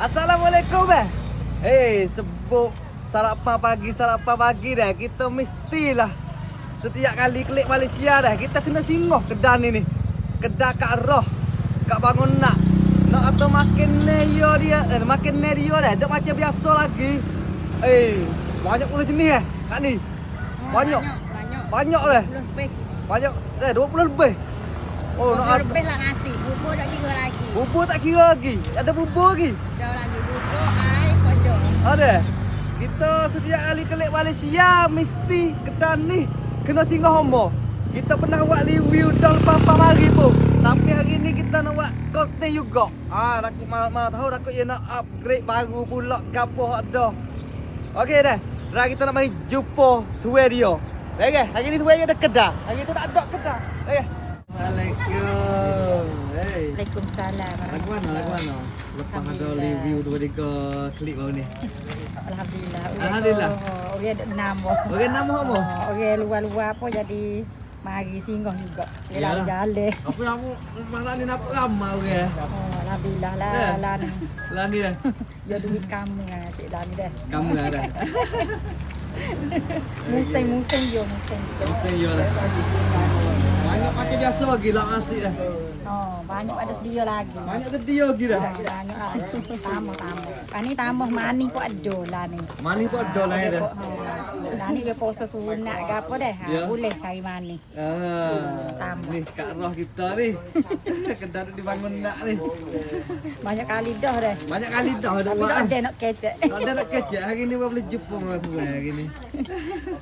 Assalamualaikum sebut sarapan pagi dah. Kita mestilah setiap kali klik Malaysia dah kita kena singgah kedai ni. Kedai Kak Roh, Kak Bangun Nak atau makin neyo dia, makin neyo dah. Tak macam biasa lagi. Banyak pula jenis Kak ni. Banyak dah. Banyak dah 20 lebih. Oh, nak lebih lah nasi. Bubur tak kira lagi. Bubur tak kira lagi. Ada bubur lagi. Ada lagi bubur, air, kodok. Ada. Kita setiap kali klik Malaysia mesti kedai ni kena singgah homo. Kita pernah buat review dah lepas hari pun. Tapi hari ni kita nak buat konten juga. Aku mana tahu aku nak upgrade baru pula gapo ada. Okey dah. Dah kita nak mari jumpa tuan dia. Okey, hari ni tuan dia ada kedai. Hari tu tak ada kedai. Okey. Assalamualaikum. Waalaikumsalam. Lagu mana? Lepas ada review 2-3 klip baru ni. Alhamdulillah. Orang ada nama. Orang nama apa? Orang luar-luar apa jadi mari singgah juga. Dia Ya. jalan. Apa yang masalah ni nampak ramai orang. Alhamdulillah lah. Ya. Lah ni. Lah ni dah. Ya duit kamu cik lah ni dah. Kamu dah dah. Musim yo. Okey yo dah. Banyak macam biasa lagi lah asyik dah. Banyak ada sedia lagi. Banyak sedia lagi dah. Banyak lagi. Tamu. Ani tamu mani pun ada lah ni. Mani pun ada lah dah. Lah ni dia puasa sunat ke apa dah. Ya. Boleh cari mani. Tamu. Ni Kak Roh kita ni. Kedai tu dibangun nak ni. Banyak kali dah dah. Banyak kali dah dah Tapi buat. tak ada nak kecek. Tak ada nak kecek. Hari ni boleh jumpa dengan tuan hari ni.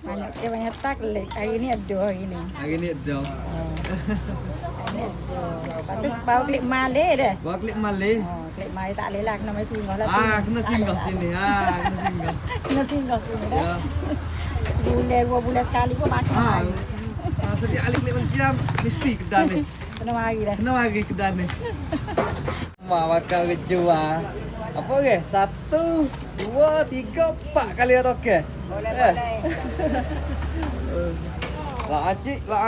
Banyak taklek. Hari ni ada hari ni. Hari ni ada. Hari ni ada. Lepas tu bawa klik Malay dah. Bawa klip Malay. Klik Malay tak boleh lah. Kena main singgah lah. Kena singgah sini. Kena singgah. Kena singgah sini dah. Ya. Sebulan, 2 bulan sekali pun makan. Setiap kali klik Malaysia mesti kedai ni. Kena mari dah. Kena mari kedai ni. Mak makan rejua. Apa ke? 1, 2, 3, 4 kali atau okey? Boleh. Lah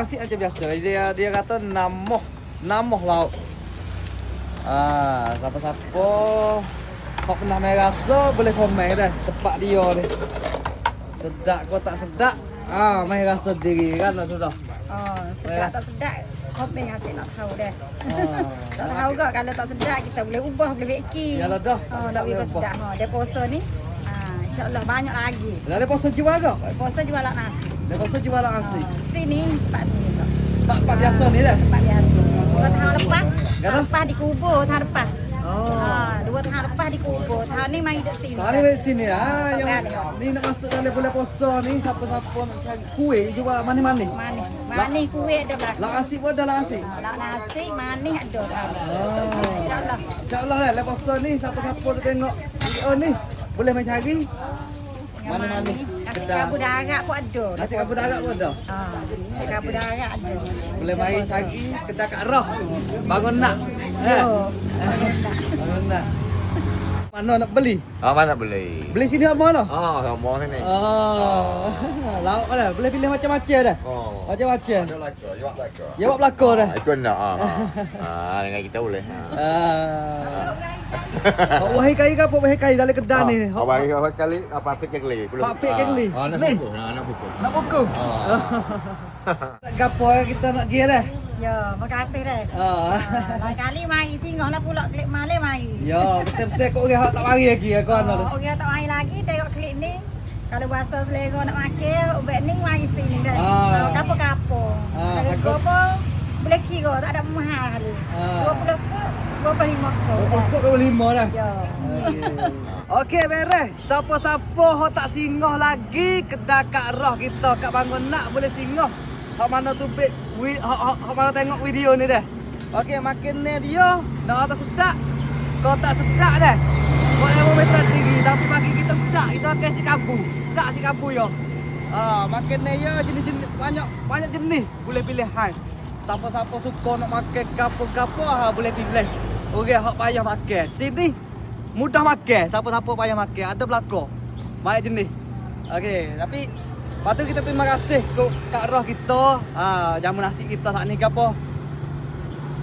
asyik macam biasa. Dia kata namoh lauk. Siapa-siapa kau pernah main rasa boleh komen dah tempat dia ni. Sedap kau tak sedap? Main rasa diri kan lah sudah. Sedap tak sedap. Komen hati nak tahu dah. Tak tahu ke kalau tak sedap kita boleh ubah, boleh beki. Yalah dah. Nak lebih sedap. Dia puasa ni. InsyaAllah banyak lagi. Dah lepas jual ke? Puasa jual nasi. Lepas jual nasi. Sini tempat ni. Tempat biasa ni dah. Tempat biasa. 2 tahun lepas. Kata? Lepas dikubur tahun lepas. 2 tahun lepas dikubur. Tahun ni mari dek sini. Kali di sini yang Ada. ni nak masuk dalam bulan puasa ni siapa-siapa nak cari kuih jual mani-mani. Manis kuih ada belakang. Lah asyik pun ada lah asyik. Nak nasi manis ada. InsyaAllah. InsyaAllah lah lepas puasa ni siapa-siapa nak tengok video ni boleh main cari mani-mani. Nasi kabur darat pun ada. Nasi kabur darat pun ada. Nasi kabur darat ada. Boleh mari cari kedai Kak Roh. Bangun nak. Bangun nak. Mana nak beli? Mana boleh? Beli sini apa mana? Sama ni. Lauk mana? Boleh pilih macam-macam dah. Macam-macam. Ada laka, jawab laka. Jawab belakang dah. Itu nak. Dengan kita boleh. Wahai kai ke apa wahai kai dalam kedai ni? Kau bagi apa kali? Apa pikir kali? Pak pik kali. Nak Ni. pukul. Nak pukul. Nak pukul. Gapo kita nak giat dah. Ya, makasih dah. Lain kali mari singgah lah pula klik Malay mari. Ya, kita kok orang tak mari lagi aku ana tu. Orang tak mari lagi tengok klik ni. Kalau bahasa selera nak makan, ubat ni mari sini dah. Kapo-kapo. Kalau pun boleh kira, tak ada mahal kali. 25 Pokok 25 dah. Ya. Okey, beres. Siapa-siapa hok tak singgah lagi kedai Kak Roh kita kat Bangun Nak boleh singgah. Hok mana tu hok mana tengok video ni dah. Okey, makin ni dia nak tak sedap. Kau tak sedap dah. Kau memang betul tinggi tapi bagi kita sedap. Kita akan si kabu. Sedap si kabu yo. Makin ni ya jenis-jenis banyak jenis boleh pilih hai. Siapa-siapa suka nak makan gapo-gapo boleh pilih. Okey, hok payah makan. Sini mudah makan. Siapa-siapa payah makan. Ada belakang. Banyak jenis. Okey, tapi lepas tu kita terima kasih ke Kak Roh kita. Jamu nasi kita saat ni ke apa.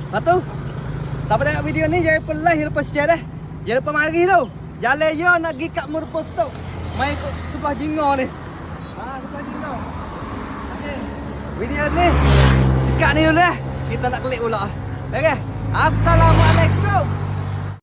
Lepas tu, siapa tengok video ni jangan lupa like, lupa share dah. Jangan lupa mari tu. Jalan yo nak pergi kat Murpur tu. Mai ikut sebelah Jinggo ni. Sebelah Jinggo. Okey. Video ni sekat ni dulu eh. Kita nak klik pula. Okey. Assalamualaikum.